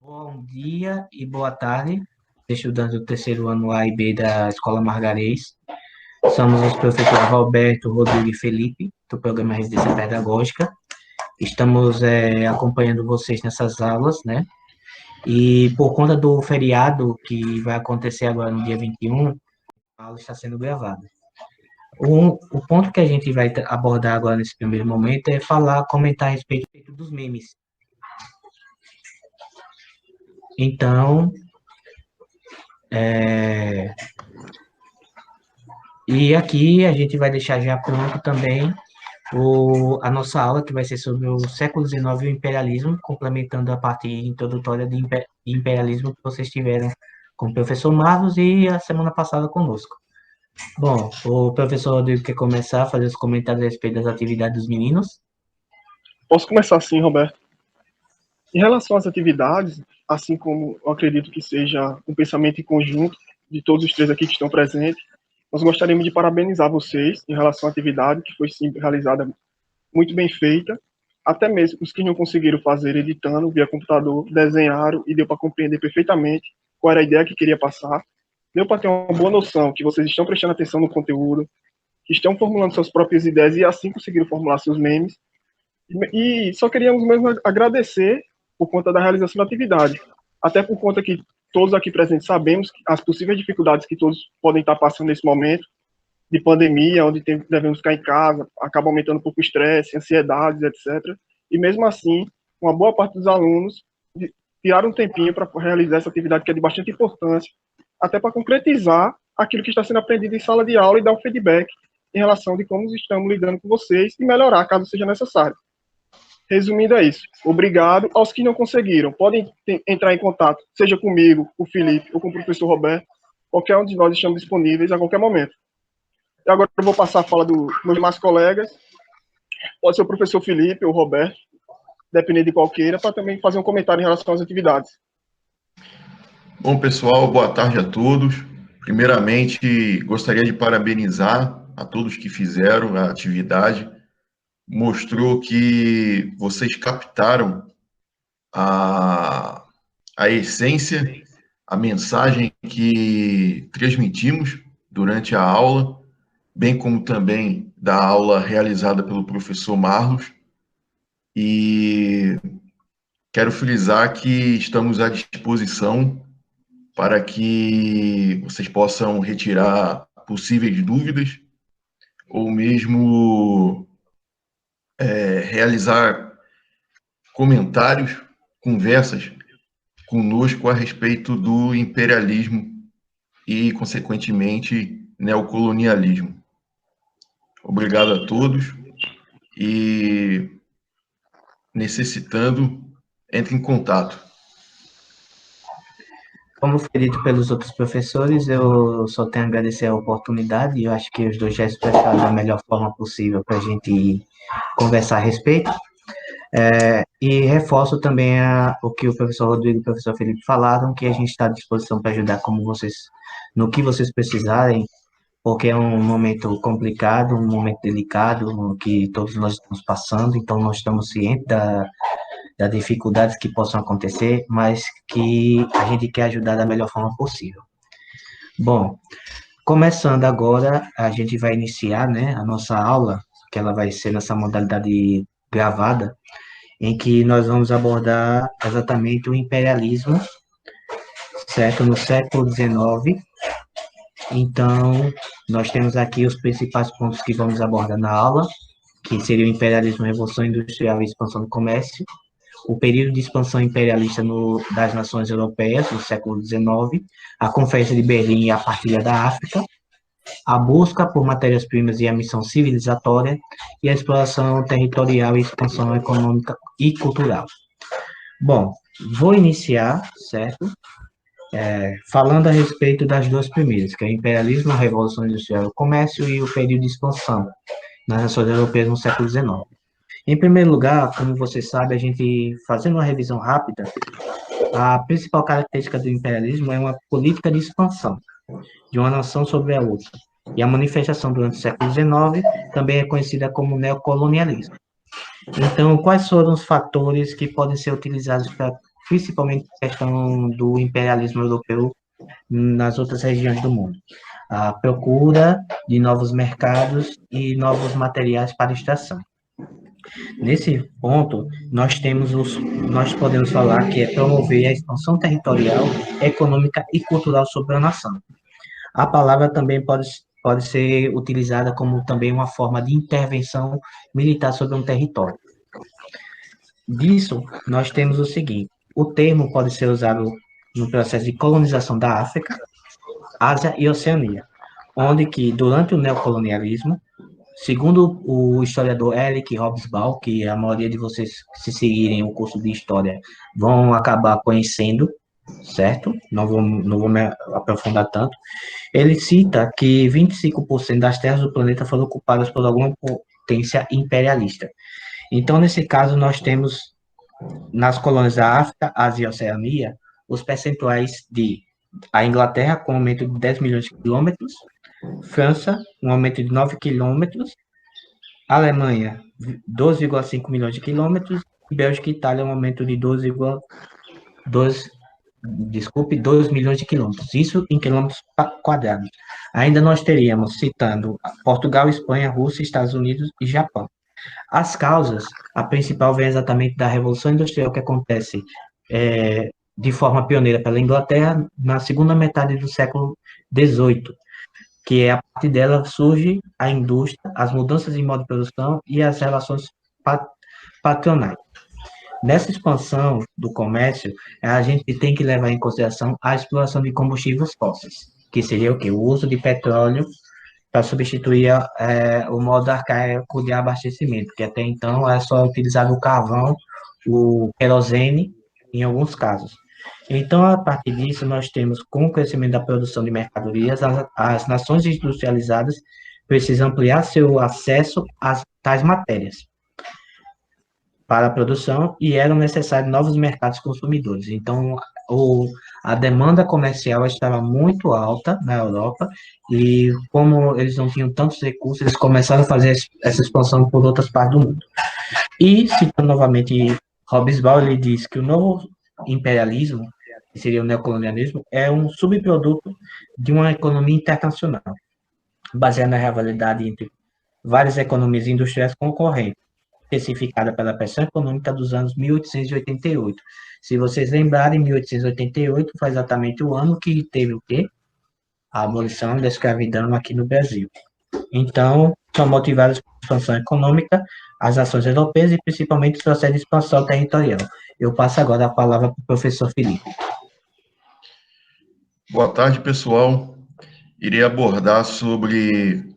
Bom dia e boa tarde, estudantes do terceiro ano A e B da Escola Margarês. Somos os professores Roberto, Rodrigo e Felipe, do programa Residência Pedagógica. Estamos acompanhando vocês nessas aulas, né? E por conta do feriado que vai acontecer agora no dia 21, a aula está sendo gravada. O ponto que a gente vai abordar agora nesse primeiro momento é comentar a respeito dos memes. Então, e aqui a gente vai deixar já pronto também a nossa aula, que vai ser sobre o século XIX e o imperialismo, complementando a parte introdutória de imperialismo que vocês tiveram com o professor Marlos e a semana passada conosco. Bom, o professor Rodrigo quer começar a fazer os comentários a respeito das atividades dos meninos? Posso começar sim, Roberto. Em relação às atividades, assim como eu acredito que seja um pensamento em conjunto de todos os três aqui que estão presentes, nós gostaríamos de parabenizar vocês em relação à atividade, que foi sim realizada muito bem feita, até mesmo os que não conseguiram fazer editando via computador, desenharam e deu para compreender perfeitamente qual era a ideia que queria passar, deu para ter uma boa noção que vocês estão prestando atenção no conteúdo, que estão formulando suas próprias ideias e assim conseguiram formular seus memes, e só queríamos mesmo agradecer por conta da realização da atividade, até por conta que todos aqui presentes sabemos as possíveis dificuldades que todos podem estar passando nesse momento de pandemia, onde devemos ficar em casa, acaba aumentando um pouco o estresse, ansiedades, etc. E mesmo assim, uma boa parte dos alunos tiraram um tempinho para realizar essa atividade que é de bastante importância, até para concretizar aquilo que está sendo aprendido em sala de aula e dar um feedback em relação de como estamos lidando com vocês e melhorar caso seja necessário. Resumindo é isso. Obrigado aos que não conseguiram. Podem entrar em contato, seja comigo, com o Felipe ou com o professor Roberto. Qualquer um de nós estamos disponíveis a qualquer momento. E agora eu vou passar a fala dos meus demais colegas. Pode ser o professor Felipe ou o Roberto, dependendo de qual queira, para também fazer um comentário em relação às atividades. Bom, pessoal, boa tarde a todos. Primeiramente, gostaria de parabenizar a todos que fizeram a atividade. Mostrou que vocês captaram a essência, a mensagem que transmitimos durante a aula, bem como também da aula realizada pelo professor Marlos. E quero frisar que estamos à disposição para que vocês possam retirar possíveis dúvidas ou mesmo realizar comentários, conversas conosco a respeito do imperialismo e, consequentemente, neocolonialismo. Obrigado a todos e, necessitando, entre em contato. Como foi dito pelos outros professores, eu só tenho a agradecer a oportunidade e eu acho que os dois já expressaram da melhor forma possível para a gente conversar a respeito. E reforço também o que o professor Rodrigo e o professor Felipe falaram, que a gente está à disposição para ajudar no que vocês precisarem, porque é um momento complicado, um momento delicado, que todos nós estamos passando, então nós estamos cientes das dificuldades que possam acontecer, mas que a gente quer ajudar da melhor forma possível. Bom, começando agora, a gente vai iniciar, né, a nossa aula, que ela vai ser nessa modalidade gravada, em que nós vamos abordar exatamente o imperialismo, certo, no século XIX. Então, nós temos aqui os principais pontos que vamos abordar na aula, que seria o imperialismo, revolução industrial e expansão do comércio, o período de expansão imperialista das nações europeias, no século XIX, a Conferência de Berlim e a Partilha da África, a busca por matérias-primas e a missão civilizatória, e a exploração territorial e expansão econômica e cultural. Bom, vou iniciar, certo? Falando a respeito das duas primeiras, que é o imperialismo, a revolução industrial e o comércio, e o período de expansão nas nações europeias no século XIX. Em primeiro lugar, como você sabe, a gente, fazendo uma revisão rápida, a principal característica do imperialismo é uma política de expansão de uma nação sobre a outra. E a manifestação durante o século XIX também é conhecida como neocolonialismo. Então, quais foram os fatores que podem ser utilizados para principalmente a questão do imperialismo europeu nas outras regiões do mundo. A procura de novos mercados e novos materiais para extração. Nesse ponto, nós podemos falar que é promover a expansão territorial, econômica e cultural sobre a nação. A palavra também pode ser utilizada como também uma forma de intervenção militar sobre um território. Disso, nós temos o seguinte: o termo pode ser usado no processo de colonização da África, Ásia e Oceania, onde que, durante o neocolonialismo, segundo o historiador Eric Hobsbawm, que a maioria de vocês, se seguirem o curso de História, vão acabar conhecendo, certo? Não vou me aprofundar tanto. Ele cita que 25% das terras do planeta foram ocupadas por alguma potência imperialista. Então, nesse caso, nós temos, nas colônias da África, Ásia e Oceania, os percentuais de a Inglaterra, com um aumento de 10 milhões de quilômetros, França, um aumento de 9 quilômetros, Alemanha, 12,5 milhões de quilômetros, e Bélgica e Itália, um aumento de 2 milhões de quilômetros, isso em quilômetros quadrados. Ainda nós teríamos, citando Portugal, Espanha, Rússia, Estados Unidos e Japão. As causas, a principal vem exatamente da Revolução Industrial que acontece de forma pioneira pela Inglaterra na segunda metade do século XVIII, que a partir dela surge a indústria, as mudanças em modo de produção e as relações patronais. Nessa expansão do comércio, a gente tem que levar em consideração a exploração de combustíveis fósseis, que seria o quê? O uso de petróleo para substituir o modo arcaico de abastecimento, que até então era só utilizado o carvão, o querosene, em alguns casos. Então, a partir disso, nós temos, com o crescimento da produção de mercadorias, as nações industrializadas precisam ampliar seu acesso a tais matérias para a produção e eram necessários novos mercados consumidores. Então, a demanda comercial estava muito alta na Europa e, como eles não tinham tantos recursos, eles começaram a fazer essa expansão por outras partes do mundo. E, citando novamente Hobsbawm, ele diz que o novo imperialismo, que seria o neocolonialismo, é um subproduto de uma economia internacional, baseada na rivalidade entre várias economias industriais concorrentes, especificada pela pressão econômica dos anos 1888. Se vocês lembrarem, 1888 foi exatamente o ano que teve o quê? A abolição da escravidão aqui no Brasil. Então, são motivadas por expansão econômica, as nações europeias e principalmente o processo de expansão territorial. Eu passo agora a palavra para o professor Felipe. Boa tarde, pessoal. Irei abordar sobre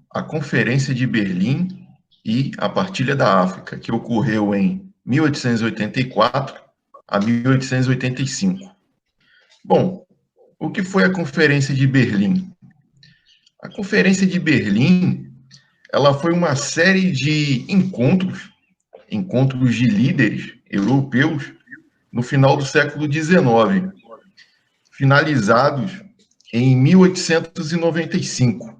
a Conferência de Berlim e a Partilha da África, que ocorreu em 1884 a 1885. Bom, o que foi a Conferência de Berlim? A Conferência de Berlim, ela foi uma série de encontros de líderes europeus no final do século XIX, finalizados em 1895.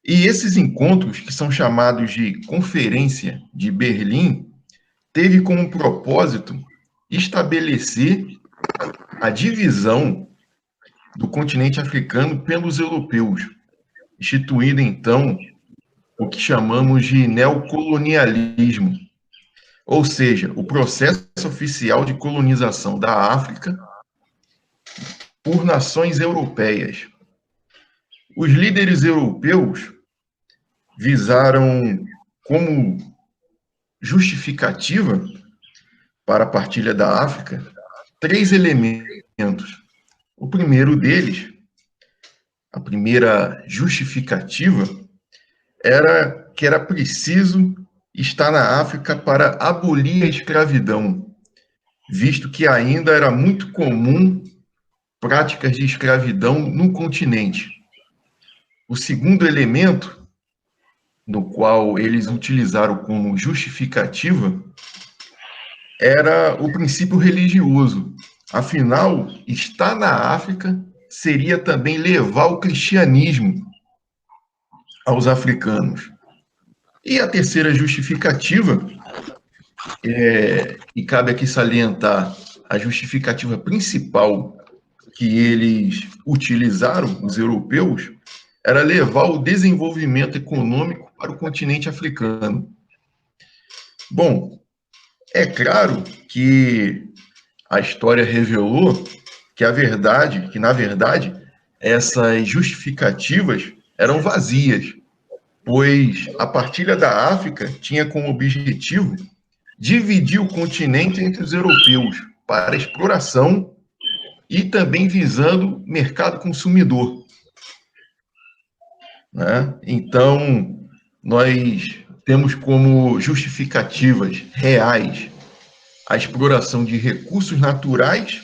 E esses encontros, que são chamados de Conferência de Berlim, teve como propósito estabelecer a divisão do continente africano pelos europeus, instituindo, então, o que chamamos de neocolonialismo, ou seja, o processo oficial de colonização da África por nações europeias. Os líderes europeus visaram como justificativa para a partilha da África 3 elementos. O primeiro deles, a primeira justificativa, era que era preciso estar na África para abolir a escravidão, visto que ainda era muito comum práticas de escravidão no continente. O segundo elemento, no qual eles utilizaram como justificativa, era o princípio religioso. Afinal, estar na África seria também levar o cristianismo aos africanos. E a terceira justificativa, e cabe aqui salientar a justificativa principal que eles utilizaram, os europeus, era levar o desenvolvimento econômico para o continente africano. Bom, é claro que a história revelou que na verdade, essas justificativas eram vazias, pois a partilha da África tinha como objetivo dividir o continente entre os europeus para exploração e também visando mercado consumidor, né? Então, nós temos como justificativas reais a exploração de recursos naturais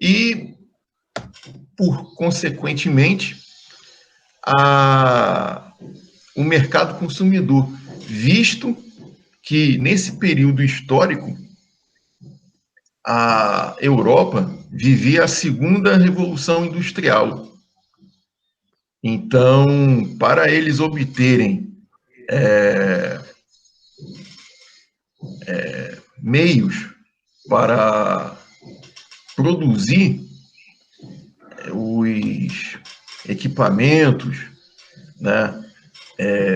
e, por consequentemente, o mercado consumidor, visto que, nesse período histórico, a Europa vivia a segunda revolução industrial. Então, para eles obterem meios para produzir os equipamentos, né,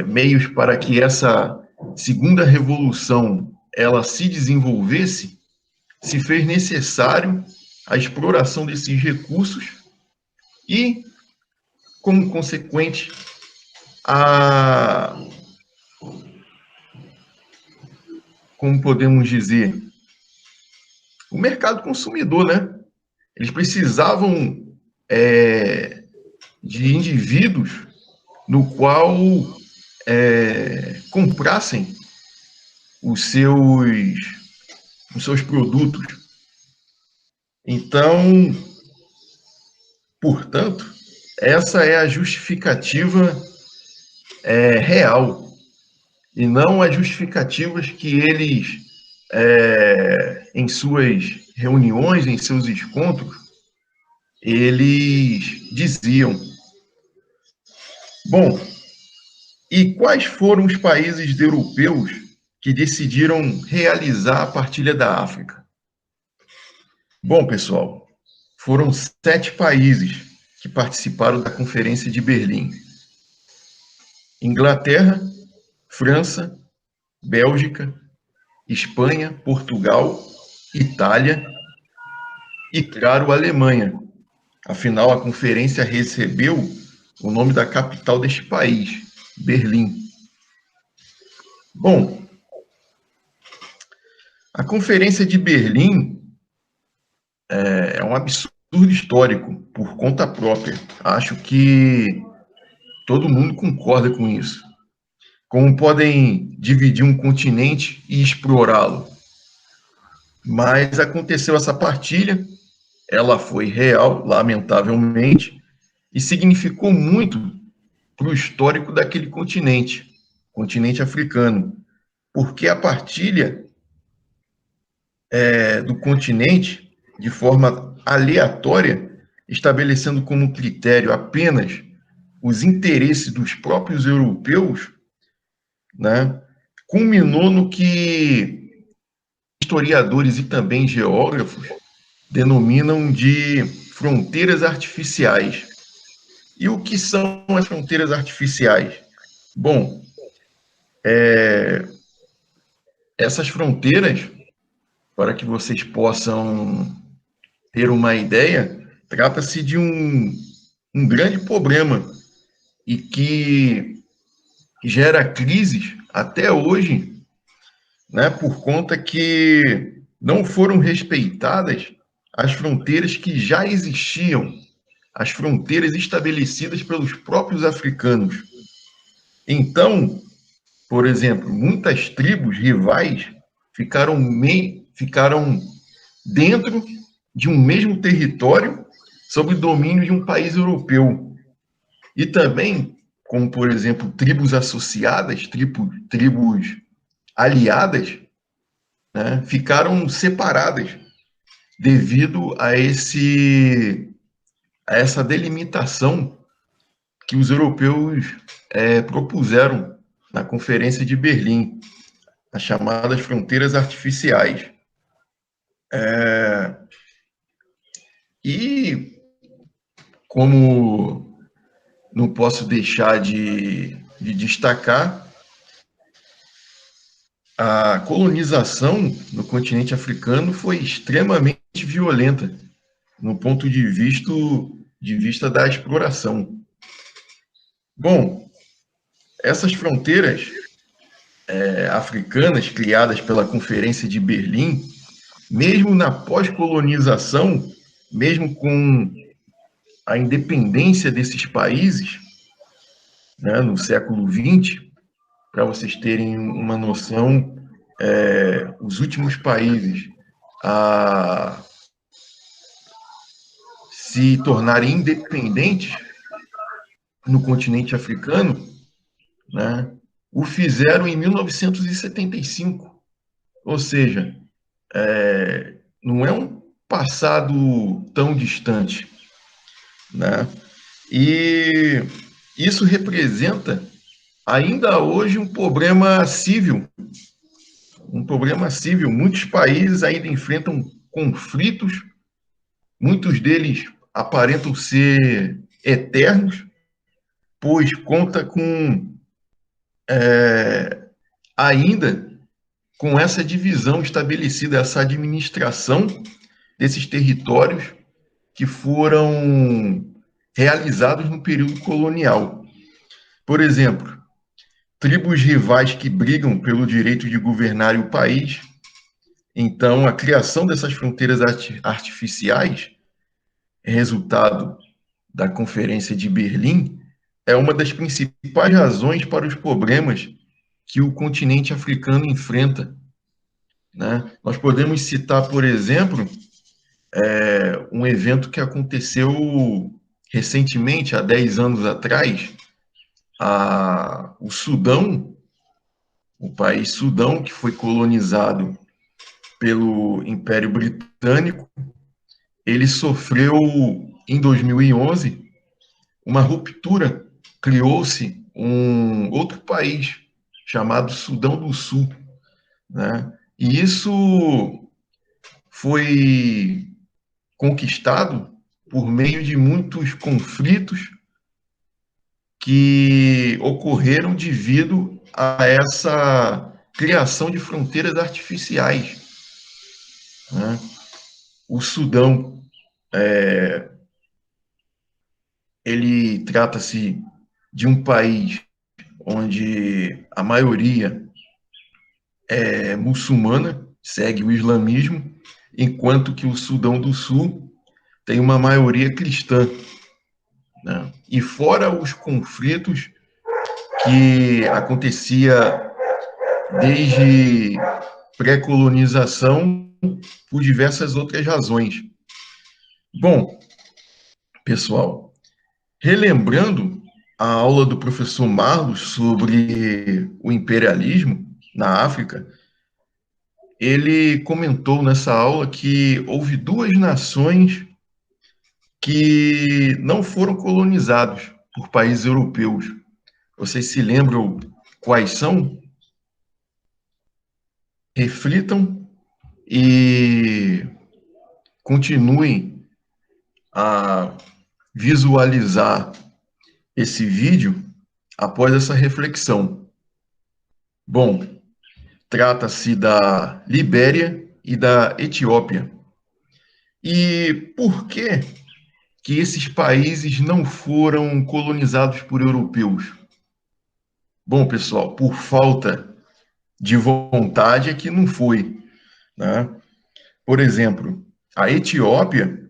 meios para que essa segunda revolução ela se desenvolvesse, se fez necessário a exploração desses recursos e, como consequente, como podemos dizer, o mercado consumidor, né? Eles precisavam de indivíduos no qual comprassem os seus produtos. Então, portanto, essa é a justificativa real, e não as justificativas que eles, em suas reuniões, em seus encontros, eles diziam. Bom, e quais foram os países europeus que decidiram realizar a partilha da África? Bom, pessoal, foram 7 países que participaram da Conferência de Berlim: Inglaterra, França, Bélgica, Espanha, Portugal, Itália e, claro, Alemanha. Afinal, a conferência recebeu o nome da capital deste país, Berlim. Bom, a Conferência de Berlim é um absurdo histórico por conta própria. Acho que todo mundo concorda com isso. Como podem dividir um continente e explorá-lo? Mas aconteceu essa partilha, ela foi real, lamentavelmente, e significou muito para o histórico daquele continente africano, porque a partilha do continente, de forma aleatória, estabelecendo como critério apenas os interesses dos próprios europeus, né, culminou no que historiadores e também geógrafos denominam de fronteiras artificiais. E o que são as fronteiras artificiais? Bom, essas fronteiras, para que vocês possam ter uma ideia, trata-se de um grande problema e que gera crises até hoje, né, por conta que não foram respeitadas as fronteiras que já existiam, as fronteiras estabelecidas pelos próprios africanos. Então, por exemplo, muitas tribos rivais ficaram dentro de um mesmo território sob o domínio de um país europeu. E também, como por exemplo, tribos associadas, tribos aliadas, né, ficaram separadas devido a essa delimitação que os europeus propuseram na Conferência de Berlim, as chamadas fronteiras artificiais. E como não posso deixar de destacar, a colonização no continente africano foi extremamente violenta no ponto de vista da exploração. Bom, essas fronteiras africanas criadas pela Conferência de Berlim, mesmo na pós-colonização, mesmo com a independência desses países, né, no século XX, para vocês terem uma noção, os últimos países a se tornarem independentes no continente africano, né, o fizeram em 1975. Ou seja, não é um passado tão distante, né? E isso representa ainda hoje um problema civil. Um problema civil. Muitos países ainda enfrentam conflitos, muitos deles aparentam ser eternos, pois conta com ainda com essa divisão estabelecida, essa administração desses territórios que foram realizados no período colonial. Por exemplo, tribos rivais que brigam pelo direito de governar o país. Então, a criação dessas fronteiras artificiais, resultado da Conferência de Berlim, é uma das principais razões para os problemas que o continente africano enfrenta, né? Nós podemos citar, por exemplo, um evento que aconteceu recentemente, há 10 anos atrás, o Sudão, o país Sudão, que foi colonizado pelo Império Britânico, ele sofreu, em 2011, uma ruptura. Criou-se um outro país chamado Sudão do Sul, né? E isso foi conquistado por meio de muitos conflitos que ocorreram devido a essa criação de fronteiras artificiais, né? O Sudão, ele trata-se de um país onde a maioria é muçulmana, segue o islamismo, enquanto que o Sudão do Sul tem uma maioria cristã, né? E fora os conflitos que acontecia desde pré-colonização por diversas outras razões. Bom, pessoal, relembrando a aula do professor Marlos sobre o imperialismo na África, ele comentou nessa aula que houve duas nações que não foram colonizados por países europeus. Vocês se lembram quais são? Reflitam e continuem a visualizar esse vídeo após essa reflexão. Bom, trata-se da Libéria e da Etiópia. E por que esses países não foram colonizados por europeus? Bom, pessoal, por falta de vontade é que não foi, né? Por exemplo, a Etiópia,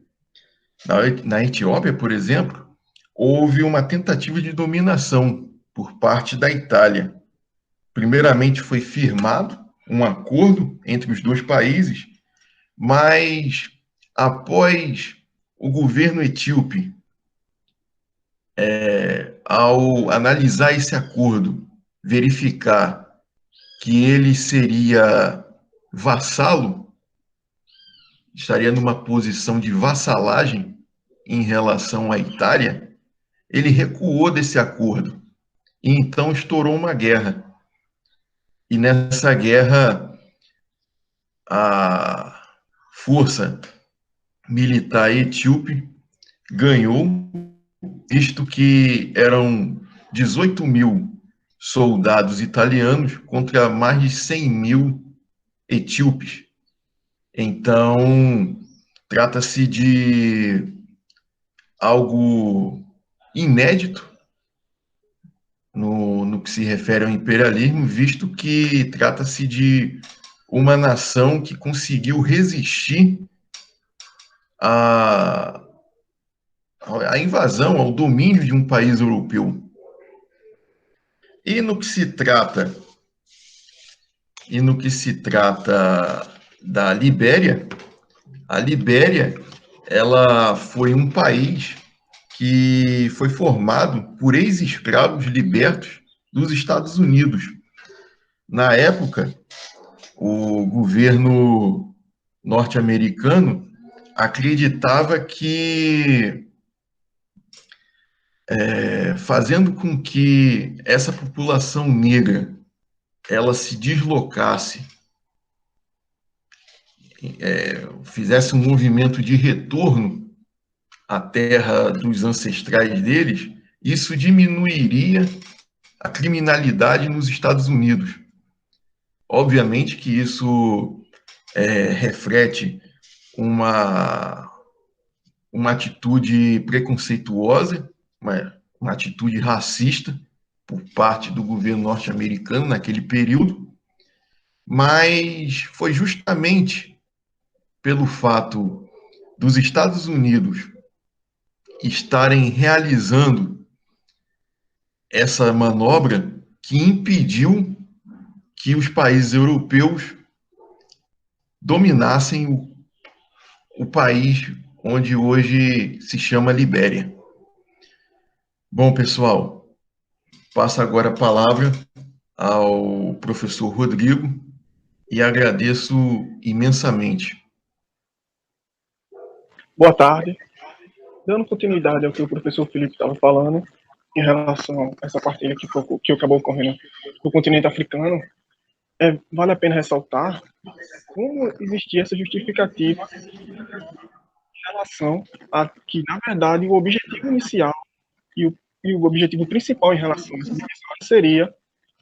na Etiópia, por exemplo, houve uma tentativa de dominação por parte da Itália. Primeiramente foi firmado um acordo entre os dois países, mas após o governo etíope, ao analisar esse acordo, verificar que ele seria vassalo, estaria numa posição de vassalagem em relação à Itália, ele recuou desse acordo e então estourou uma guerra. E nessa guerra, a força militar etíope ganhou, visto que eram 18 mil soldados italianos contra mais de 100 mil etíopes. Então, trata-se de algo inédito no que se refere ao imperialismo, visto que trata-se de uma nação que conseguiu resistir à, à invasão, ao domínio de um país europeu. E no que se trata da Libéria, a Libéria, ela foi um país que foi formado por ex-escravos libertos dos Estados Unidos. Na época, o governo norte-americano acreditava que, fazendo com que essa população negra ela se deslocasse, fizesse um movimento de retorno à terra dos ancestrais deles, isso diminuiria a criminalidade nos Estados Unidos. Obviamente que isso reflete uma atitude preconceituosa, uma atitude racista por parte do governo norte-americano naquele período, mas foi justamente pelo fato dos Estados Unidos estarem realizando essa manobra que impediu que os países europeus dominassem o país onde hoje se chama Libéria. Bom, pessoal, passo agora a palavra ao professor Rodrigo e agradeço imensamente. Boa tarde. Dando continuidade ao que o professor Felipe estava falando, em relação a essa partilha que acabou ocorrendo no continente africano, vale a pena ressaltar como existia essa justificativa em relação a que, na verdade, o objetivo inicial e o objetivo principal em relação a essa divisão seria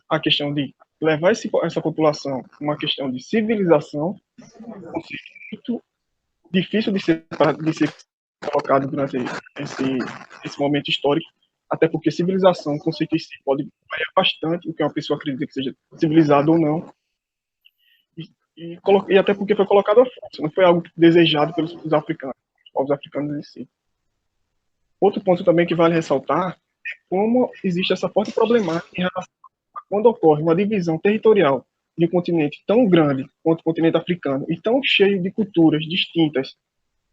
a questão de levar essa população a uma questão de civilização, um conceito muito difícil de ser colocado durante esse momento histórico, até porque civilização, o conceito em si, pode variar bastante o que uma pessoa acredita que seja civilizado ou não, e até porque foi colocado à força, não foi algo desejado pelos africanos, os povos africanos em si. Outro ponto também que vale ressaltar é como existe essa forte problemática em relação a quando ocorre uma divisão territorial de um continente tão grande quanto o continente africano e tão cheio de culturas distintas.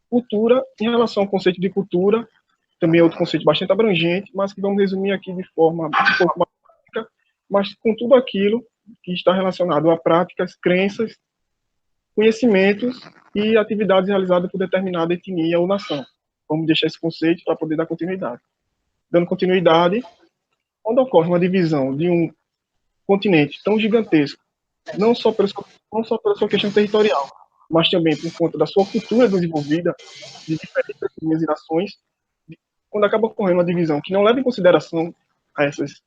Cultura, em relação ao conceito de cultura, também é outro conceito bastante abrangente, mas que vamos resumir aqui de forma básica, mas com tudo aquilo que está relacionado a práticas, crenças, conhecimentos e atividades realizadas por determinada etnia ou nação. Vamos deixar esse conceito para poder dar continuidade. Dando continuidade, quando ocorre uma divisão de um continente tão gigantesco, não só pela sua questão territorial, mas também por conta da sua cultura desenvolvida, de diferentes etnias e nações, quando acaba ocorrendo uma divisão que não leva em consideração a essas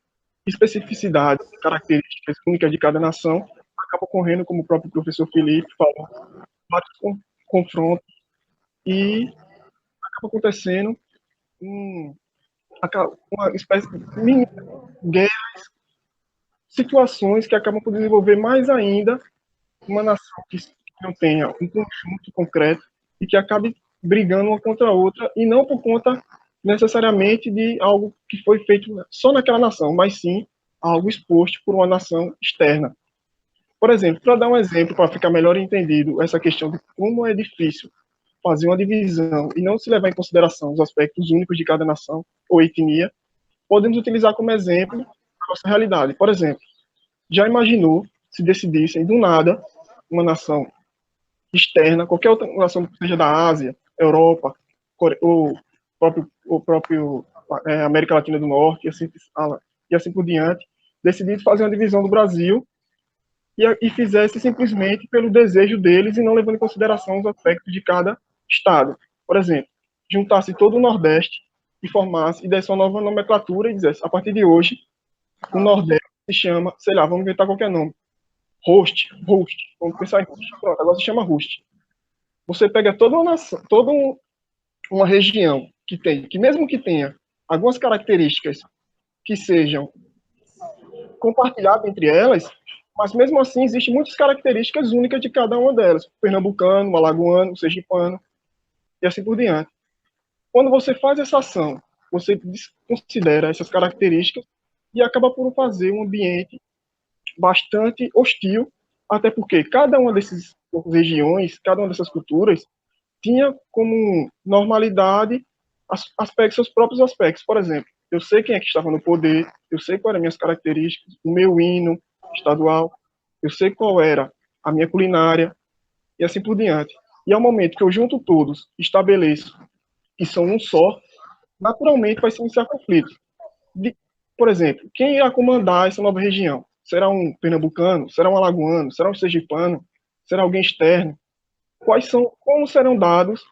especificidades, características únicas de cada nação, acaba ocorrendo, como o próprio professor Felipe falou, vários confrontos e acaba acontecendo uma espécie de mini guerras, situações que acabam por desenvolver mais ainda uma nação que não tenha um conjunto concreto e que acabe brigando uma contra a outra, e não por conta necessariamente de algo que foi feito só naquela nação, mas sim algo exposto por uma nação externa. Por exemplo, para dar um exemplo, para ficar melhor entendido essa questão de como é difícil fazer uma divisão e não se levar em consideração os aspectos únicos de cada nação ou etnia, podemos utilizar como exemplo a nossa realidade. Por exemplo, já imaginou se decidissem do nada uma nação externa, qualquer outra nação que seja da Ásia, Europa, ou próprio América Latina do Norte, e assim por diante, decidir fazer uma divisão do Brasil e fizesse simplesmente pelo desejo deles e não levando em consideração os aspectos de cada estado. Por exemplo, juntasse todo o Nordeste e formasse, e desse uma nova nomenclatura e dissesse, a partir de hoje, o Nordeste se chama, sei lá, vamos inventar qualquer nome, Host, vamos pensar em Host. Pronto, agora se chama Host. Você pega toda uma nação, uma região que mesmo que tenha algumas características que sejam compartilhadas entre elas, mas mesmo assim existem muitas características únicas de cada uma delas. O pernambucano, o alagoano, o sergipano, e assim por diante. Quando você faz essa ação, você considera essas características e acaba por fazer um ambiente bastante hostil, até porque cada uma dessas regiões, cada uma dessas culturas, tinha como normalidade seus próprios aspectos. Por exemplo, eu sei quem é que estava no poder, eu sei quais eram as minhas características, o meu hino estadual, eu sei qual era a minha culinária, e assim por diante. E ao momento que eu junto todos, estabeleço que são um só, naturalmente vai se iniciar conflito. Por exemplo, quem irá comandar essa nova região? Será um pernambucano? Será um alagoano? Será um sergipano? Será alguém externo? Como serão dados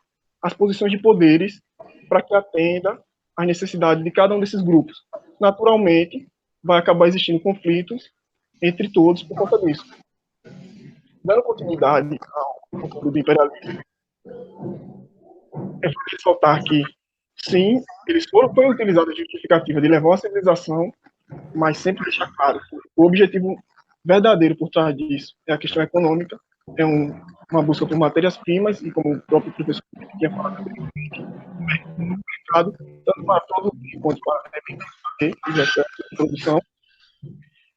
as posições de poderes para que atenda às necessidades de cada um desses grupos? Naturalmente, vai acabar existindo conflitos entre todos por conta disso. Dando continuidade ao conteúdo do imperialismo, é preciso ressaltar que, sim, foi utilizada a justificativa de levar a civilização, mas sempre deixar claro que o objetivo verdadeiro por trás disso é a questão econômica, é uma busca por matérias-primas, e como o próprio professor tinha falado, no mercado, tanto para produzir quanto para exercer a produção.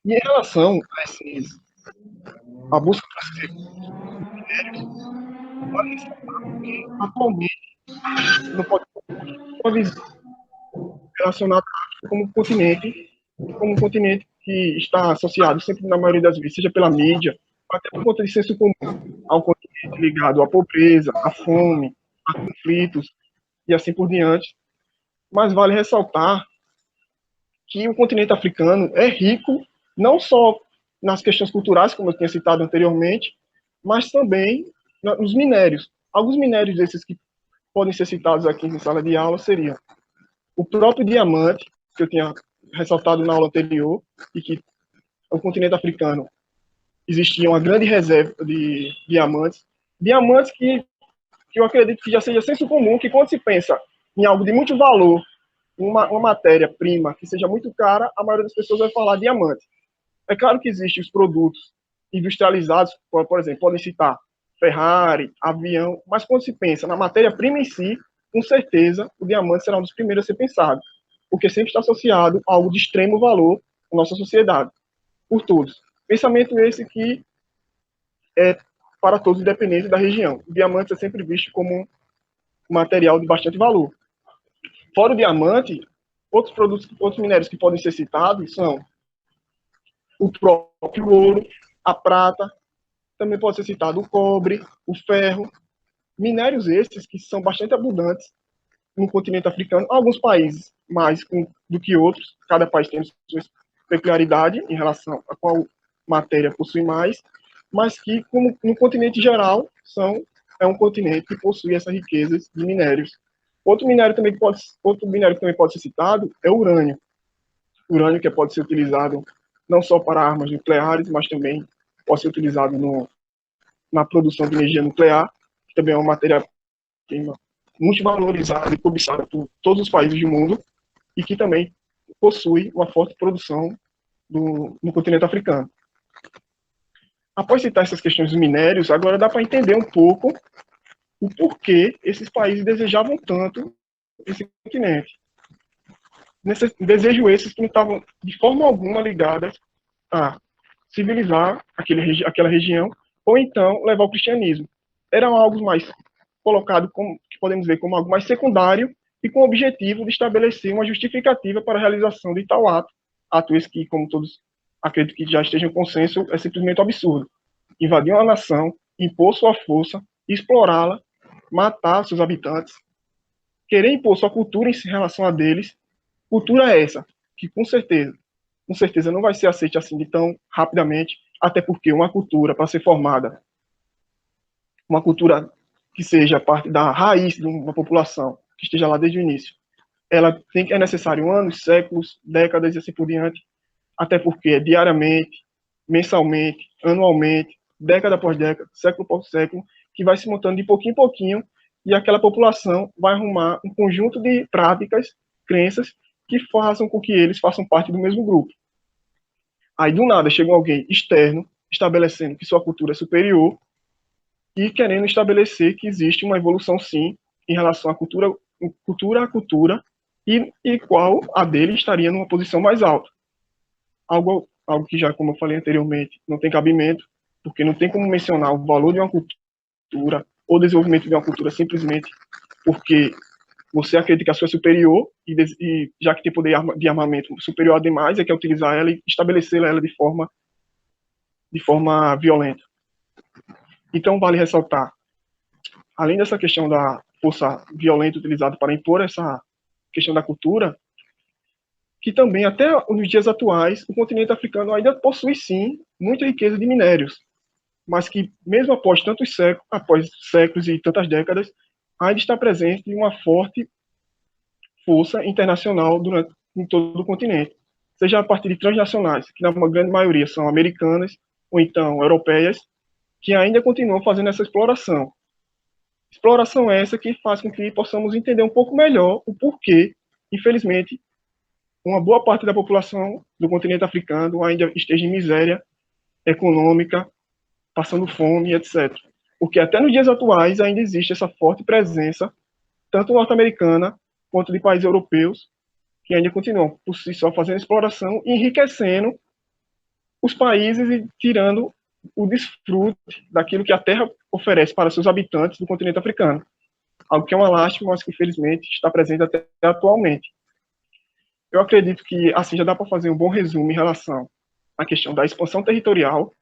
E em relação a busca por esses minérios, atualmente não pode ter uma visão relacionada como um continente que está associado sempre, na maioria das vezes, seja pela mídia, até por conta de senso comum, ao continente ligado à pobreza, à fome, a conflitos e assim por diante. Mas vale ressaltar que o continente africano é rico não só nas questões culturais, como eu tinha citado anteriormente, mas também nos minérios. Alguns minérios desses que podem ser citados aqui em sala de aula seriam o próprio diamante, que eu tinha ressaltado na aula anterior, e que no continente africano existia uma grande reserva de diamantes. Diamantes que eu acredito que já seja senso comum, que quando se pensa em algo de muito valor, uma matéria-prima que seja muito cara, a maioria das pessoas vai falar diamante. É claro que existem os produtos industrializados, por exemplo, podem citar Ferrari, avião, mas quando se pensa na matéria-prima em si, com certeza o diamante será um dos primeiros a ser pensado, porque sempre está associado a algo de extremo valor na nossa sociedade, por todos. Pensamento esse que é para todos, independente da região. O diamante é sempre visto como um material de bastante valor. Fora o diamante, outros minérios que podem ser citados são o próprio ouro, a prata, também pode ser citado o cobre, o ferro, minérios esses que são bastante abundantes no continente africano, alguns países mais do que outros, cada país tem sua peculiaridade em relação a qual matéria possui mais, mas que, como no continente geral, é um continente que possui essa riqueza de minérios. Outro minério que também pode ser citado é o urânio. Urânio que pode ser utilizado não só para armas nucleares, mas também pode ser utilizado na produção de energia nuclear, que também é uma matéria-prima muito valorizada e cobiçada por todos os países do mundo, e que também possui uma forte produção no continente africano. Após citar essas questões dos minérios, agora dá para entender um pouco o porquê esses países desejavam tanto esse continente. Desejo esses que não estavam de forma alguma ligados a civilizar aquela região, ou então levar o cristianismo. Eram algo mais colocado, que podemos ver, como algo mais secundário e com o objetivo de estabelecer uma justificativa para a realização de tal ato esse que, como todos acredito que já estejam em consenso, é simplesmente absurdo. Invadir uma nação, impor sua força, explorá-la, matar seus habitantes, querer impor sua cultura em relação a deles. Cultura é essa, que com certeza não vai ser aceita assim de tão rapidamente, até porque uma cultura, para ser formada, uma cultura que seja parte da raiz de uma população, que esteja lá desde o início, é necessário anos, séculos, décadas e assim por diante, até porque é diariamente, mensalmente, anualmente, década após década, século por século, que vai se montando de pouquinho em pouquinho, e aquela população vai arrumar um conjunto de práticas, crenças, que façam com que eles façam parte do mesmo grupo. Aí, do nada, chega alguém externo, estabelecendo que sua cultura é superior, e querendo estabelecer que existe uma evolução, sim, em relação à cultura a cultura, e qual a dele estaria numa posição mais alta. Algo que já, como eu falei anteriormente, não tem cabimento, porque não tem como mencionar o valor de uma cultura ou desenvolvimento de uma cultura simplesmente porque você acredita que a sua é superior e já que tem poder de armamento superior a demais, é que é utilizar ela e estabelecer ela de forma violenta. Então, vale ressaltar, além dessa questão da força violenta utilizada para impor essa questão da cultura, que também, até nos dias atuais, o continente africano ainda possui, sim, muita riqueza de minérios, mas que, mesmo após séculos e tantas décadas, ainda está presente uma forte força internacional em todo o continente, seja a partir de transnacionais, que na grande maioria são americanas ou então europeias, que ainda continuam fazendo essa exploração. Exploração essa que faz com que possamos entender um pouco melhor o porquê, infelizmente, uma boa parte da população do continente africano ainda esteja em miséria econômica, passando fome, etc. Porque até nos dias atuais ainda existe essa forte presença, tanto norte-americana quanto de países europeus, que ainda continuam por si só fazendo exploração e enriquecendo os países e tirando o desfrute daquilo que a terra oferece para seus habitantes do continente africano. Algo que é uma lástima, mas que infelizmente está presente até atualmente. Eu acredito que assim já dá para fazer um bom resumo em relação à questão da expansão territorial,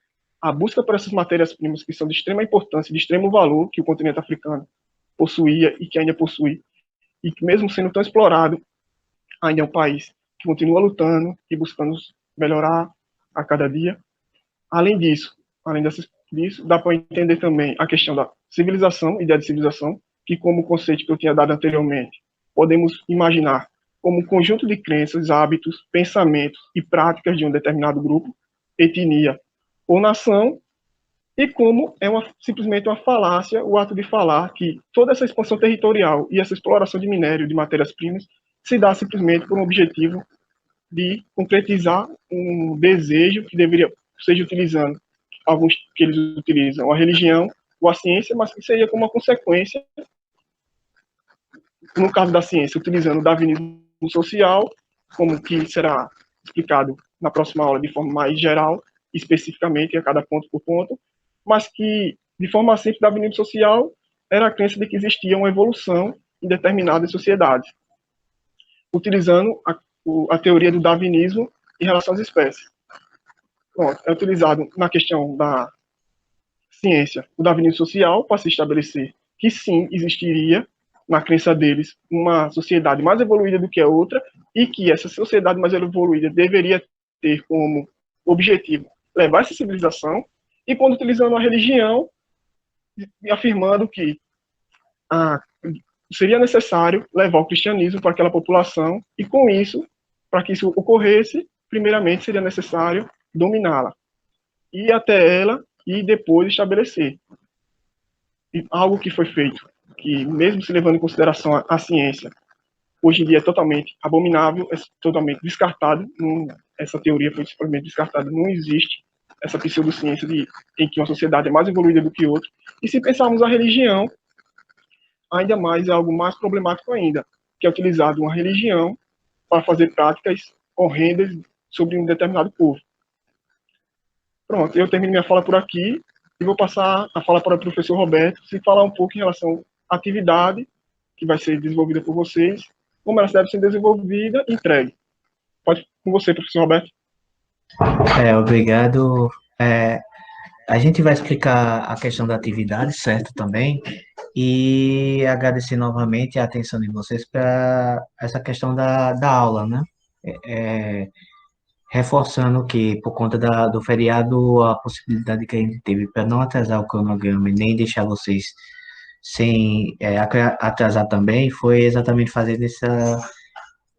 a busca por essas matérias-primas que são de extrema importância, de extremo valor que o continente africano possuía e que ainda possui, e que mesmo sendo tão explorado, ainda é um país que continua lutando e buscando melhorar a cada dia. Além disso, dá para entender também a questão da civilização, ideia de civilização, que como o conceito que eu tinha dado anteriormente, podemos imaginar como um conjunto de crenças, hábitos, pensamentos e práticas de um determinado grupo, etnia ou nação, e como é simplesmente uma falácia o ato de falar que toda essa expansão territorial e essa exploração de minério, de matérias-primas, se dá simplesmente por um objetivo de concretizar um desejo que deveria, seja utilizando alguns que eles utilizam a religião ou a ciência, mas que seria como uma consequência, no caso da ciência, utilizando o darwinismo social, como que será explicado na próxima aula de forma mais geral, especificamente, a cada ponto por ponto, mas que, de forma simples, o darwinismo social era a crença de que existia uma evolução em determinadas sociedades, utilizando a teoria do darwinismo em relação às espécies. Pronto, é utilizado na questão da ciência o darwinismo social para se estabelecer que sim, existiria, na crença deles, uma sociedade mais evoluída do que a outra e que essa sociedade mais evoluída deveria ter como objetivo levar essa civilização, e quando utilizando a religião, afirmando que seria necessário levar o cristianismo para aquela população, e com isso, para que isso ocorresse, primeiramente seria necessário dominá-la, ir até ela e depois estabelecer. E algo que foi feito, que mesmo se levando em consideração a ciência, hoje em dia é totalmente abominável, é totalmente descartado, essa teoria foi simplesmente descartada, não existe essa pseudociência em que uma sociedade é mais evoluída do que outra. E se pensarmos a religião, ainda mais é algo mais problemático ainda, que é utilizado uma religião para fazer práticas horrendas sobre um determinado povo. Pronto, eu termino minha fala por aqui e vou passar a fala para o professor Roberto, se falar um pouco em relação à atividade que vai ser desenvolvida por vocês, como ela deve ser desenvolvida e entregue. Pode com você, professor Roberto. Obrigado. A gente vai explicar a questão da atividade, certo, também, e agradecer novamente a atenção de vocês para essa questão da aula, né? Reforçando que, por conta do feriado, a possibilidade que a gente teve para não atrasar o cronograma e nem deixar vocês sem atrasar também, foi exatamente fazer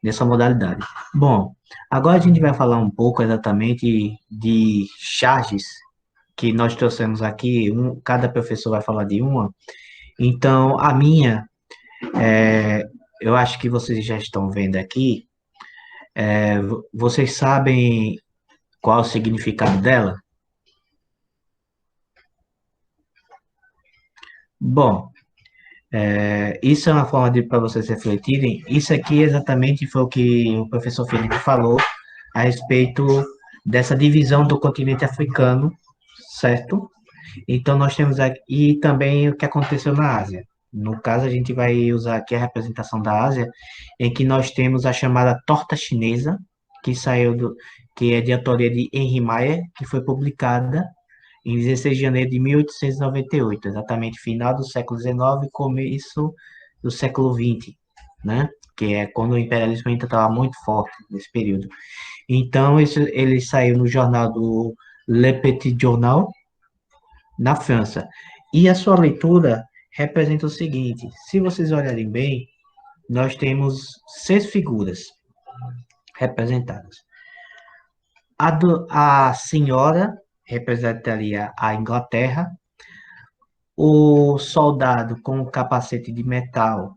nessa modalidade. Bom, agora a gente vai falar um pouco exatamente de charges que nós trouxemos aqui, cada professor vai falar de uma. Então, a minha, eu acho que vocês já estão vendo aqui, vocês sabem qual é o significado dela? Bom, isso é uma forma para vocês refletirem. Isso aqui exatamente foi o que o professor Felipe falou a respeito dessa divisão do continente africano, certo? Então, nós temos aqui e também o que aconteceu na Ásia. No caso, a gente vai usar aqui a representação da Ásia, em que nós temos a chamada torta chinesa, que é de autoria de Henry Meyer, que foi publicada em 16 de janeiro de 1898, exatamente final do século XIX e começo do século XX, né? Que é quando o imperialismo ainda estava muito forte nesse período. Então, ele saiu no jornal do Le Petit Journal, na França. E a sua leitura representa o seguinte: se vocês olharem bem, nós temos 6 figuras representadas. A senhora representaria a Inglaterra, o soldado com o capacete de metal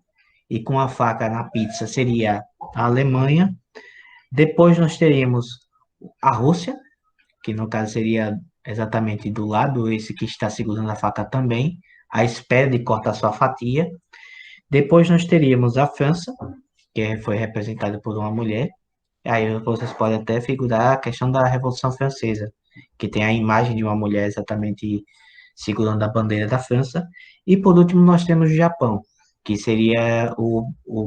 e com a faca na pizza seria a Alemanha. Depois nós teríamos a Rússia, que no caso seria exatamente do lado, esse que está segurando a faca também, à espera de cortar sua fatia. Depois nós teríamos a França, que foi representada por uma mulher. Aí vocês podem até figurar a questão da Revolução Francesa, que tem a imagem de uma mulher exatamente segurando a bandeira da França. E por último nós temos o Japão, que seria o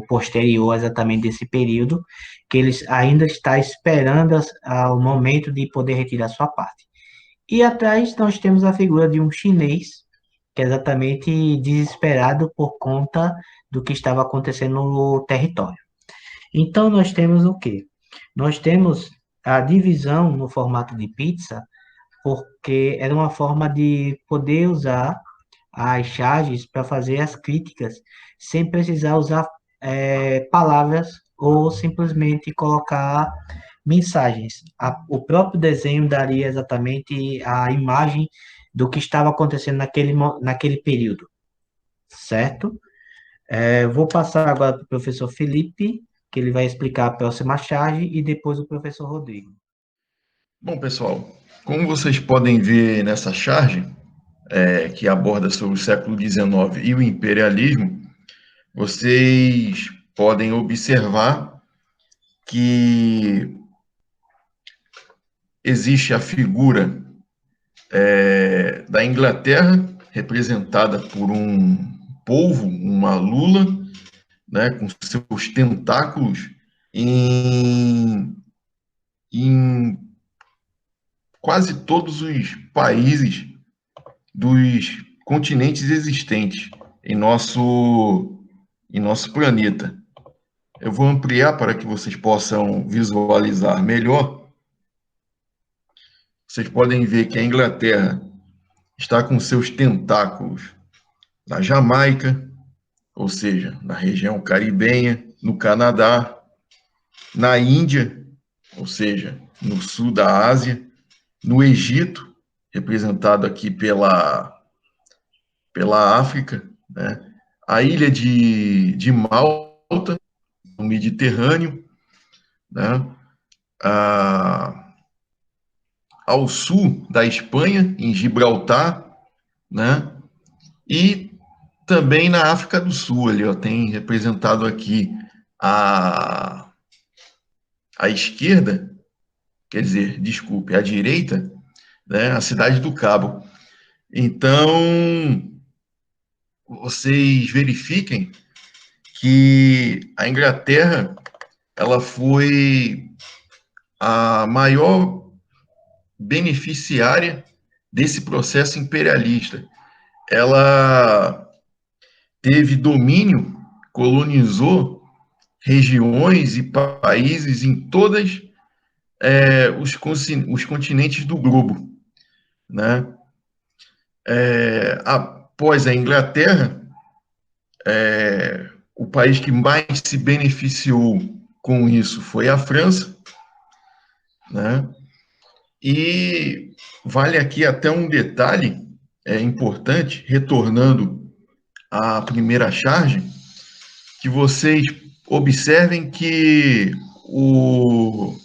posterior exatamente desse período, que eles ainda está esperando o momento de poder retirar sua parte. E atrás nós temos a figura de um chinês, que é exatamente desesperado por conta do que estava acontecendo no território. Então nós temos o quê? Nós temos a divisão no formato de pizza, porque era uma forma de poder usar as charges para fazer as críticas, sem precisar usar palavras ou simplesmente colocar mensagens. O próprio desenho daria exatamente a imagem do que estava acontecendo naquele período, certo? Vou passar agora para o professor Felipe, que ele vai explicar a próxima charge, e depois o professor Rodrigo. Bom, pessoal, como vocês podem ver nessa charge, que aborda sobre o século XIX e o imperialismo, vocês podem observar que existe a figura da Inglaterra, representada por um polvo, uma lula, né, com seus tentáculos em quase todos os países dos continentes existentes em nosso planeta. Eu vou ampliar para que vocês possam visualizar melhor. Vocês podem ver que a Inglaterra está com seus tentáculos na Jamaica, ou seja, na região caribenha, no Canadá, na Índia, ou seja, no sul da Ásia, no Egito, representado aqui pela África, né? A ilha de Malta, no Mediterrâneo, né? Ao sul da Espanha, em Gibraltar, né? E também na África do Sul, ali, ó, tem representado aqui a esquerda, quer dizer, desculpe, a direita, né? A cidade do Cabo. Então, vocês verifiquem que a Inglaterra ela foi a maior beneficiária desse processo imperialista. Ela teve domínio, colonizou regiões e países em todos os continentes do globo, né? Após a Inglaterra, o país que mais se beneficiou com isso foi a França, né? E vale aqui até um detalhe importante, retornando à primeira charge, que vocês observem que o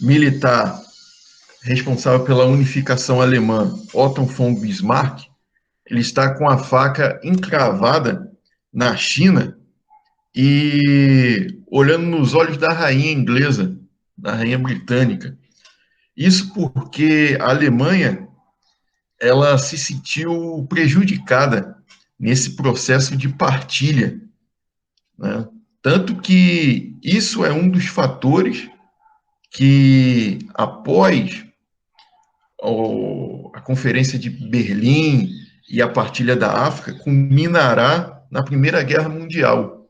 militar responsável pela unificação alemã, Otto von Bismarck, ele está com a faca encravada na China e olhando nos olhos da rainha inglesa, da rainha britânica. Isso porque a Alemanha ela se sentiu prejudicada nesse processo de partilha, né? Tanto que isso é um dos fatores que, após a Conferência de Berlim e a partilha da África, culminará na Primeira Guerra Mundial,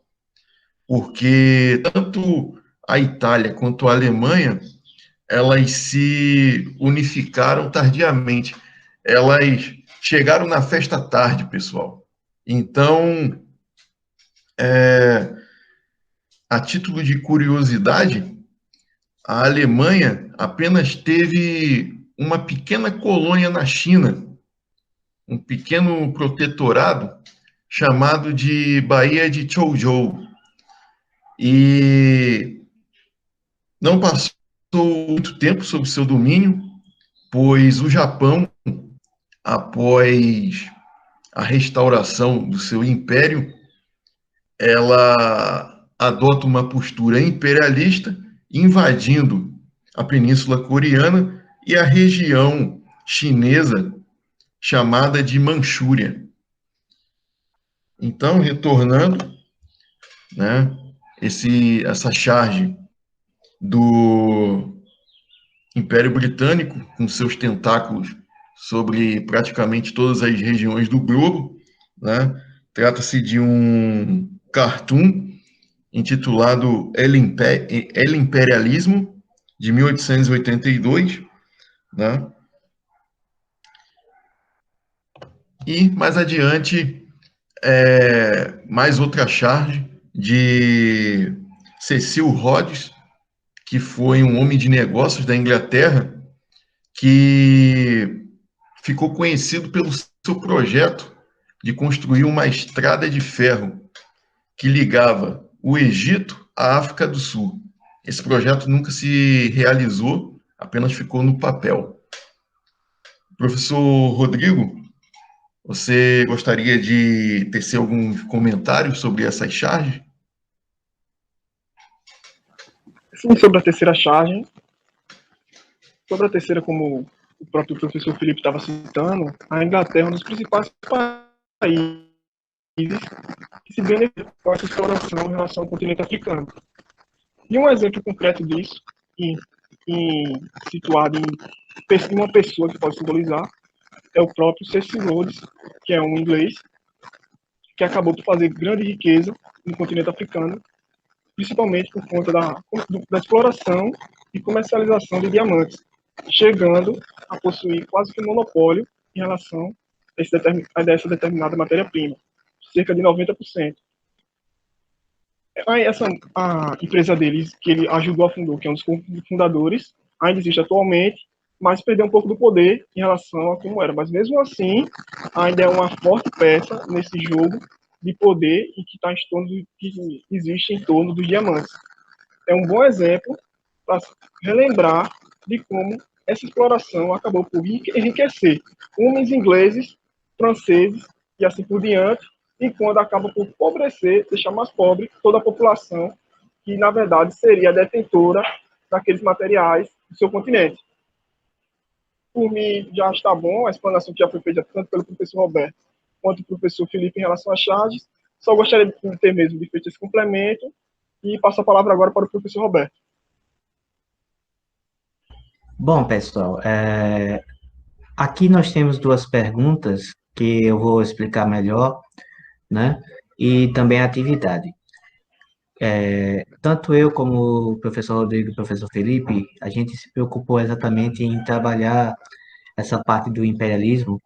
porque tanto a Itália quanto a Alemanha, elas se unificaram tardiamente. Elas chegaram na festa tarde, pessoal. Então, a título de curiosidade, a Alemanha apenas teve uma pequena colônia na China, um pequeno protetorado chamado de Baía de Chouzhou. E não passou muito tempo sob seu domínio, pois o Japão, após a restauração do seu império, ela adota uma postura imperialista, invadindo a Península Coreana e a região chinesa chamada de Manchúria. Então, retornando, né, essa charge do Império Britânico, com seus tentáculos sobre praticamente todas as regiões do globo, né, trata-se de um cartoon intitulado El Imperialismo, de 1882, né? E mais adiante, mais outra charge de Cecil Rhodes, que foi um homem de negócios da Inglaterra, que ficou conhecido pelo seu projeto de construir uma estrada de ferro que ligava o Egito à África do Sul. Esse projeto nunca se realizou, apenas ficou no papel. Professor Rodrigo, você gostaria de tecer alguns comentários sobre essas charges? Sim, sobre a terceira charge. Sobre a terceira, como o próprio professor Felipe estava citando, a Inglaterra é um dos principais países que se beneficiam com essa exploração em relação ao continente africano. E um exemplo concreto disso, situado em uma pessoa que pode simbolizar, é o próprio Cecil Rhodes, que é um inglês, que acabou por fazer grande riqueza no continente africano, principalmente por conta da exploração e comercialização de diamantes, chegando a possuir quase que um monopólio em relação a essa determinada matéria-prima, cerca de 90%. A empresa deles, que ele ajudou a fundar, que é um dos fundadores, ainda existe atualmente, mas perdeu um pouco do poder em relação a como era. Mas mesmo assim, ainda é uma forte peça nesse jogo de poder e que está em torno que existe em torno dos diamantes. É um bom exemplo para relembrar de como essa exploração acabou por enriquecer homens ingleses, franceses e assim por diante, e quando acaba por empobrecer, deixar mais pobre toda a população que, na verdade, seria a detentora daqueles materiais do seu continente. Por mim, já está bom, a explanação que já foi feita tanto pelo professor Roberto quanto pelo professor Felipe em relação às charges. Só gostaria de ter mesmo de feito esse complemento e passo a palavra agora para o professor Roberto. Bom, pessoal, aqui nós temos duas perguntas que eu vou explicar melhor, né? E também a atividade. Tanto eu como o professor Rodrigo e o professor Felipe, a gente se preocupou exatamente em trabalhar essa parte do imperialismo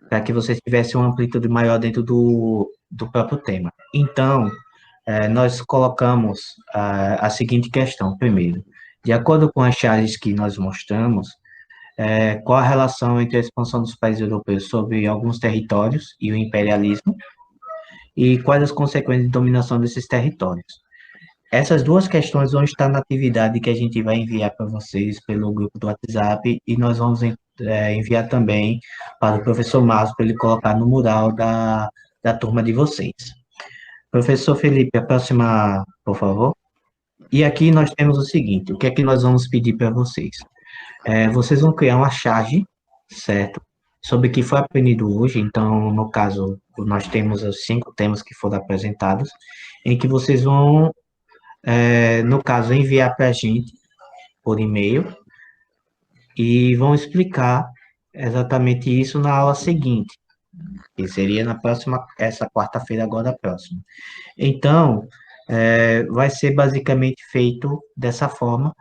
para que você tivesse uma amplitude maior dentro do próprio tema. Então, nós colocamos a seguinte questão, primeiro. De acordo com as charges que nós mostramos, qual a relação entre a expansão dos países europeus sobre alguns territórios e o imperialismo, e quais as consequências de dominação desses territórios? Essas duas questões vão estar na atividade que a gente vai enviar para vocês pelo grupo do WhatsApp, e nós vamos enviar também para o professor Márcio, para ele colocar no mural da turma de vocês. Professor Felipe, a próxima, por favor. E aqui nós temos o seguinte, o que é que nós vamos pedir para vocês? Vocês vão criar uma charge, certo? Sobre o que foi aprendido hoje. Então, no caso, nós temos os 5 temas que foram apresentados, em que vocês vão, no caso, enviar para a gente por e-mail e vão explicar exatamente isso na aula seguinte, que seria na próxima, essa quarta-feira agora próxima. Então, vai ser basicamente feito dessa forma.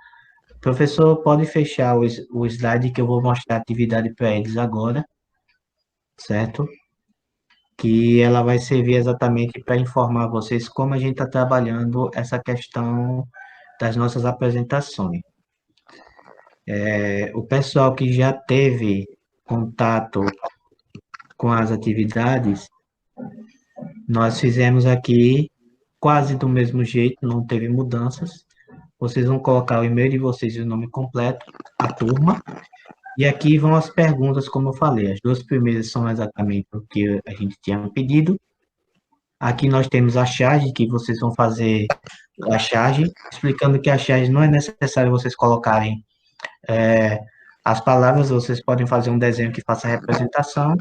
Professor, pode fechar o slide que eu vou mostrar a atividade para eles agora, certo? Que ela vai servir exatamente para informar vocês como a gente está trabalhando essa questão das nossas apresentações. O pessoal que já teve contato com as atividades, nós fizemos aqui quase do mesmo jeito, não teve mudanças. Vocês vão colocar o e-mail de vocês e o nome completo, a turma, e aqui vão as perguntas, como eu falei. As 2 primeiras são exatamente o que a gente tinha pedido. Aqui nós temos a charge, que vocês vão fazer a charge, explicando que a charge não é necessário vocês colocarem as palavras, vocês podem fazer um desenho que faça a representação.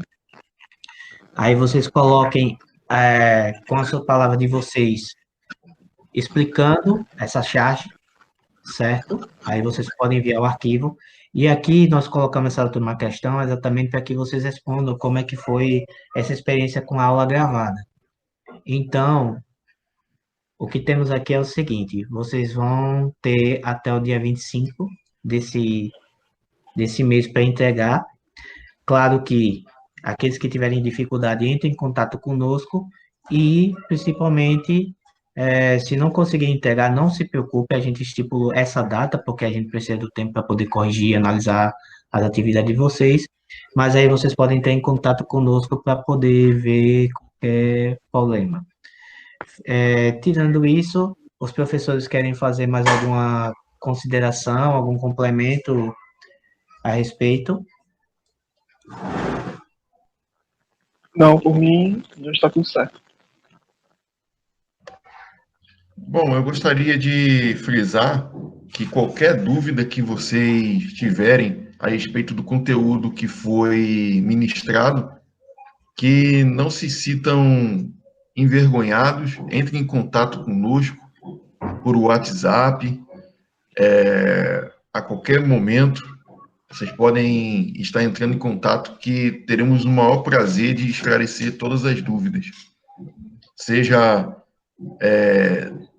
Aí vocês coloquem com a sua palavra de vocês, explicando essa charge, certo? Aí vocês podem enviar o arquivo. E aqui nós colocamos essa última questão exatamente para que vocês respondam como é que foi essa experiência com a aula gravada. Então, o que temos aqui é o seguinte, vocês vão ter até o dia 25 desse mês para entregar. Claro que aqueles que tiverem dificuldade, entrem em contato conosco e, principalmente, se não conseguir entregar, não se preocupe, a gente estipulou essa data, porque a gente precisa do tempo para poder corrigir e analisar as atividades de vocês, mas aí vocês podem entrar em contato conosco para poder ver qualquer problema. Tirando isso, os professores querem fazer mais alguma consideração, algum complemento a respeito? Não, por mim, já está tudo certo. Bom, eu gostaria de frisar que qualquer dúvida que vocês tiverem a respeito do conteúdo que foi ministrado, que não se sintam envergonhados, entrem em contato conosco por WhatsApp, a qualquer momento. Vocês podem estar entrando em contato, que teremos o maior prazer de esclarecer todas as dúvidas, seja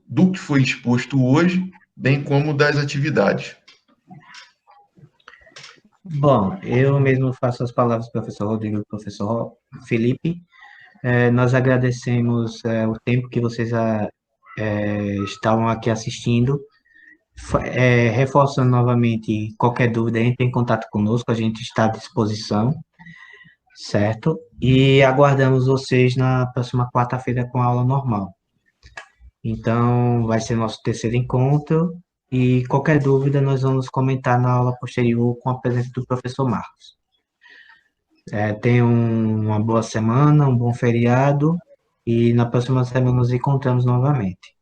do que foi exposto hoje, bem como das atividades. Bom, eu mesmo faço as palavras do professor Rodrigo e do professor Felipe. Nós agradecemos o tempo que vocês estavam aqui assistindo. Reforçando novamente, qualquer dúvida, entre em contato conosco, a gente está à disposição, certo? E aguardamos vocês na próxima quarta-feira com a aula normal. Então, vai ser nosso terceiro encontro, e qualquer dúvida nós vamos comentar na aula posterior com a presença do professor Marcos. Tenham uma boa semana, um bom feriado, e na próxima semana nos encontramos novamente.